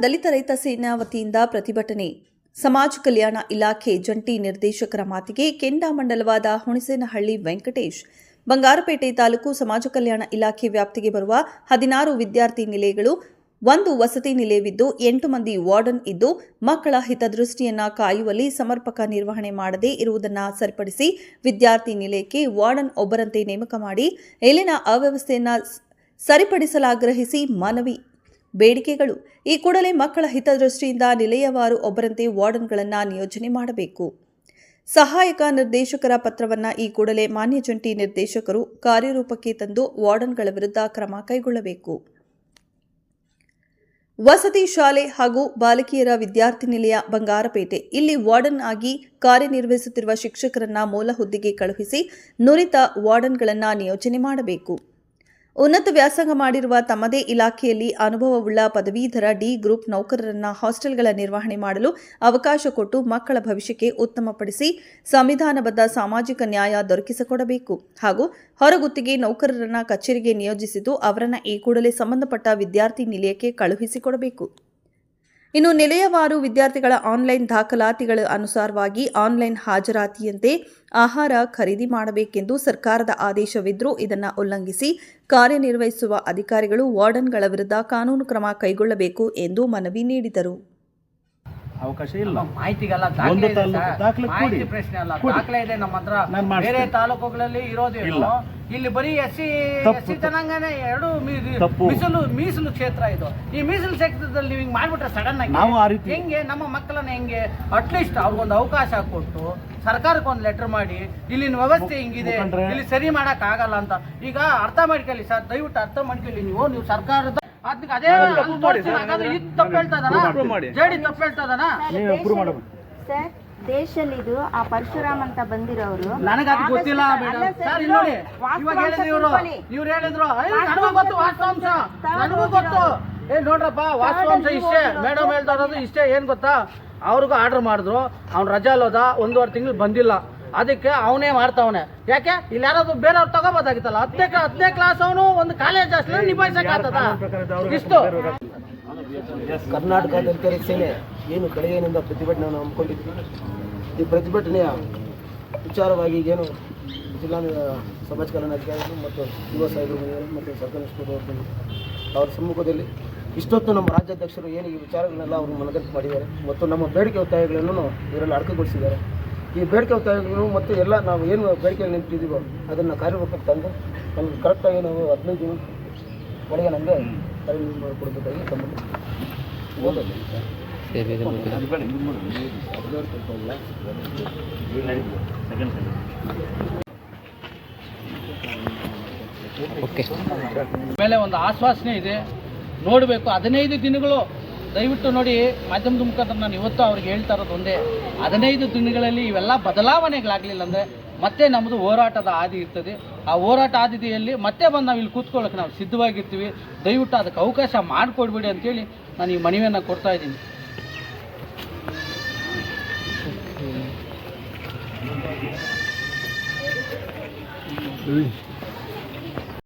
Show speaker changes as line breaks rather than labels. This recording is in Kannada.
ದಲಿತ ರೈತ ಸೇನಾ ವತಿಯಿಂದ ಪ್ರತಿಭಟನೆ. ಸಮಾಜ ಕಲ್ಯಾಣ ಇಲಾಖೆ ಜಂಟಿ ನಿರ್ದೇಶಕರ ಮಾತಿಗೆ ಕೆಂಡಾಮಂಡಲವಾದ ಹುಣಸೇನಹಳ್ಳಿ ವೆಂಕಟೇಶ್. ಬಂಗಾರಪೇಟೆ ತಾಲೂಕು ಸಮಾಜ ಕಲ್ಯಾಣ ಇಲಾಖೆ ವ್ಯಾಪ್ತಿಗೆ ಬರುವ 16 ವಿದ್ಯಾರ್ಥಿ ನಿಲಯಗಳು, 1 ವಸತಿ ನಿಲಯವಿದ್ದು 8 ಮಂದಿ ವಾರ್ಡನ್ ಇದ್ದು, ಮಕ್ಕಳ ಹಿತದೃಷ್ಟಿಯನ್ನು ಕಾಯುವಲ್ಲಿ ಸಮರ್ಪಕ ನಿರ್ವಹಣೆ ಮಾಡದೇ ಇರುವುದನ್ನು ಸರಿಪಡಿಸಿ ವಿದ್ಯಾರ್ಥಿ ನಿಲಯಕ್ಕೆ ವಾರ್ಡನ್ ಒಬ್ಬರಂತೆ ನೇಮಕ ಮಾಡಿ ಇಲ್ಲಿನ ಅವ್ಯವಸ್ಥೆಯನ್ನು ಸರಿಪಡಿಸಲಾಗ್ರಹಿಸಿ ಮನವಿ. ಬೇಡಿಕೆಗಳು: ಈ ಕೂಡಲೇ ಮಕ್ಕಳ ಹಿತದೃಷ್ಟಿಯಿಂದ ನಿಲಯವಾರು ಒಬ್ಬರಂತೆ ವಾರ್ಡನ್ಗಳನ್ನು ನಿಯೋಜನೆ ಮಾಡಬೇಕು. ಸಹಾಯಕ ನಿರ್ದೇಶಕರ ಪತ್ರವನ್ನು ಈ ಕೂಡಲೇ ಮಾನ್ಯ ಜಂಟಿ ನಿರ್ದೇಶಕರು ಕಾರ್ಯರೂಪಕ್ಕೆ ತಂದು ವಾರ್ಡನ್ಗಳ ವಿರುದ್ಧ ಕ್ರಮ ಕೈಗೊಳ್ಳಬೇಕು. ವಸತಿ ಶಾಲೆ ಹಾಗೂ ಬಾಲಕಿಯರ ವಿದ್ಯಾರ್ಥಿ ನಿಲಯ ಬಂಗಾರಪೇಟೆ, ಇಲ್ಲಿ ವಾರ್ಡನ್ ಆಗಿ ಕಾರ್ಯನಿರ್ವಹಿಸುತ್ತಿರುವ ಶಿಕ್ಷಕರನ್ನ ಮೂಲ ಹುದ್ದೆಗೆ ಕಳುಹಿಸಿ ನುರಿತ ವಾರ್ಡನ್ಗಳನ್ನು ನಿಯೋಜನೆ ಮಾಡಬೇಕು. ಉನ್ನತ ವ್ಯಾಸಂಗ ಮಾಡಿರುವ ತಮ್ಮದೇ ಇಲಾಖೆಯಲ್ಲಿ ಅನುಭವವುಳ್ಳ ಪದವೀಧರ ಡಿ ಗ್ರೂಪ್ ನೌಕರರನ್ನ ಹಾಸ್ಟೆಲ್ಗಳ ನಿರ್ವಹಣೆ ಮಾಡಲು ಅವಕಾಶ ಕೊಟ್ಟು ಮಕ್ಕಳ ಭವಿಷ್ಯಕ್ಕೆ ಉತ್ತಮಪಡಿಸಿ ಸಂವಿಧಾನಬದ್ಧ ಸಾಮಾಜಿಕ ನ್ಯಾಯ ದೊರಕಿಸಿಕೊಡಬೇಕು ಹಾಗೂ ಹೊರಗುತ್ತಿಗೆ ನೌಕರರನ್ನ ಕಚೇರಿಗೆ ನಿಯೋಜಿಸಿದ್ದು ಅವರನ್ನ ಈ ಕೂಡಲೇ ಸಂಬಂಧಪಟ್ಟ ವಿದ್ಯಾರ್ಥಿ ನಿಲಯಕ್ಕೆ ಕಳುಹಿಸಿಕೊಡಬೇಕು. ಇನ್ನು ನಿಲಯವಾರು ವಿದ್ಯಾರ್ಥಿಗಳ ಆನ್ಲೈನ್ ದಾಖಲಾತಿಗಳ ಅನುಸಾರವಾಗಿ ಆನ್ಲೈನ್ ಹಾಜರಾತಿಯಂತೆ ಆಹಾರ ಖರೀದಿ ಮಾಡಬೇಕೆಂದು ಸರ್ಕಾರದ ಆದೇಶವಿದ್ದರೂ ಇದನ್ನು ಉಲ್ಲಂಘಿಸಿ ಕಾರ್ಯನಿರ್ವಹಿಸುವ ಅಧಿಕಾರಿಗಳು ವಾರ್ಡನ್ಗಳ ವಿರುದ್ಧ ಕಾನೂನು ಕ್ರಮ ಕೈಗೊಳ್ಳಬೇಕು ಎಂದು ಮನವಿ ನೀಡಿದರು.
ಅವಕಾಶ ಇಲ್ಲ.
ಮಾಹಿತಿಗೆಲ್ಲ ಮಾಹಿತಿ ಪ್ರಶ್ನೆ ಅಲ್ಲ, ದಾಖಲೆ ಇದೆ ನಮ್ಮ ಹತ್ರ. ಬೇರೆ ತಾಲೂಕುಗಳಲ್ಲಿ ಇರೋದಿಲ್ಲ. ಇಲ್ಲಿ ಬರೀ ಎಸ್ಸಿ ಜನಾಂಗನೇ ಎರಡು ಮೀಸಲು ಕ್ಷೇತ್ರ ಇದು. ಈ ಮೀಸಲು ಕ್ಷೇತ್ರದಲ್ಲಿ ನೀವು ಹಿಂಗೆ ಮಾಡ್ಬಿಟ್ರೆ ಸಡನ್ ಆಗಿ ಹೆಂಗೆ ನಮ್ಮ ಮಕ್ಕಳನ್ನ ಹೆಂಗೆ ಅಟ್ಲೀಸ್ಟ್ ಅವ್ರಿಗೊಂದು ಅವಕಾಶ ಕೊಟ್ಟು ಸರ್ಕಾರಕ್ಕೆ ಲೆಟರ್ ಮಾಡಿ ಇಲ್ಲಿನ ವ್ಯವಸ್ಥೆ ಹಿಂಗಿದೆ, ಇಲ್ಲಿ ಸರಿ ಮಾಡಕ್ ಆಗಲ್ಲ ಅಂತ ಈಗ ಅರ್ಥ ಮಾಡ್ಕೊಳ್ಳಿ ಸರ್, ದಯವಿಟ್ಟು ಅರ್ಥ ಮಾಡ್ಕೊಳ್ಳಿ. ನೀವು ಸರ್ಕಾರದ ಅದೇ ತಪ್ಪು ಹೇಳ್ತಾ
ಸರ್, ದೇಶದಲ್ಲಿ ಇದು ಆ ಪರಶುರಾಮ್ ಅಂತ ಬಂದಿರೋರು
ನನಗೆ ಅದು ಗೊತ್ತಿಲ್ಲ ಮೇಡಮ್. ಸರ್ ಇಲ್ಲಿ ನೋಡಿ, ಇವಾಗ ಹೇಳಿದ್ರು ಇವ್ರು ಹೇಳಿದ್ರು ನನಗೂ ಗೊತ್ತು ವಾಸ್ತವಾಂಶ, ನನಗೂ ಗೊತ್ತು. ನೋಡ್ರಪ್ಪ ವಾಸ್ತವಾಂಶ ಇಷ್ಟೇ, ಮೇಡಮ್ ಹೇಳ್ತಾ ಇರೋದು ಇಷ್ಟೇ. ಏನ್ ಗೊತ್ತಾ, ಅವ್ರಿಗೂ ಆರ್ಡರ್ ಮಾಡಿದ್ರು, ಅವ್ನು ರಜಾ ಅಲ್ಲೋದ 1.5 ತಿಂಗಳು ಬಂದಿಲ್ಲ, ಅದಕ್ಕೆ ಅವನೇ ಮಾಡ್ತಾವನೆ. ಯಾಕೆ ಇಲ್ಲಿ ಯಾರಾದ್ರು ಬೇರೆಯವ್ರು ತಗೋಬೋದಾಗಿತ್ತಲ್ಲ. 10ನೇ ಕ್ಲಾಸ್ ಅವನು ಒಂದು ಕಾಲೇಜ್ ಅಷ್ಟೇ ನಿಭಾಯಿಸಕ್ಕಾಗ್ತದ ಇಷ್ಟು.
ಕರ್ನಾಟಕ ದಲಿತ ಸೇನೆ ಏನು ಬೆಳಗ್ಗೆಯಿಂದ ಪ್ರತಿಭಟನೆಯನ್ನು ಹಮ್ಮಿಕೊಂಡಿದ್ವಿ. ಈ ಪ್ರತಿಭಟನೆಯ ವಿಚಾರವಾಗಿ ಏನು ಜಿಲ್ಲಾ ಸಮಾಜ ಕಲ್ಯಾಣ ಅಧಿಕಾರಿಗಳು ಮತ್ತು ಯುವ ಸಾಹಿತ್ಯ ಮತ್ತು ಸರ್ಕಾರಿ ಸ್ಕೂಲ್ ಅವರ ಸಮ್ಮುಖದಲ್ಲಿ ಇಷ್ಟೊತ್ತು ನಮ್ಮ ರಾಜ್ಯಾಧ್ಯಕ್ಷರು ಏನು ಈ ವಿಚಾರಗಳನ್ನೆಲ್ಲ ಅವರು ಮನದಟ್ಟು ಮಾಡಿದ್ದಾರೆ ಮತ್ತು ನಮ್ಮ ಬೇಡಿಕೆ ಒತ್ತಾಯಗಳನ್ನು ಇವರಲ್ಲಿ ಅಡಕಗೊಳಿಸಿದ್ದಾರೆ. ಈ ಬೇಡಿಕೆ ಒತ್ತಾಯಗಳು ಮತ್ತು ಎಲ್ಲ ನಾವು ಏನು ಬೇಡಿಕೆಗಳು ನಿಂತಿದ್ದೀವೋ ಅದನ್ನು ಕಾರ್ಯರೂಪಕ್ಕೆ ತಂದು ನಮಗೆ ಕರೆಕ್ಟಾಗಿ ನಾವು 15 ದಿನ ಒಳಗೆ ನಮಗೆ ಕಾರ್ಯ ಮಾಡಿಕೊಡಬೇಕಾಗಿ ತಮ್ಮಲ್ಲಿ
ಮೇಲೆ ಒಂದು ಆಶ್ವಾಸನೆ ಇದೆ, ನೋಡಬೇಕು. 15 ದಿನಗಳು ದಯವಿಟ್ಟು ನೋಡಿ. ಮಾಧ್ಯಮದ ಮುಖಾಂತರ ನಾನು ಇವತ್ತು ಅವ್ರಿಗೆ ಹೇಳ್ತಾ ಇರೋದು ಒಂದೇ, 15 ದಿನಗಳಲ್ಲಿ ಇವೆಲ್ಲ ಬದಲಾವಣೆಗಳಾಗಲಿಲ್ಲ ಅಂದರೆ ಮತ್ತೆ ನಮ್ಮದು ಹೋರಾಟದ ಹಾದಿ ಇರ್ತದೆ. ಆ ಹೋರಾಟ ಹಾದಿಯಲ್ಲಿ ಮತ್ತೆ ಬಂದು ನಾವು ಇಲ್ಲಿ ಕೂತ್ಕೊಳ್ಳೋಕೆ ನಾವು ಸಿದ್ಧವಾಗಿರ್ತೀವಿ. ದಯವಿಟ್ಟು ಅದಕ್ಕೆ ಅವಕಾಶ ಮಾಡಿಕೊಡ್ಬೇಡಿ ಅಂತೇಳಿ ನಾನು ಈ ಮನವಿಯನ್ನು ಕೊಡ್ತಾ ಇದ್ದೀನಿ.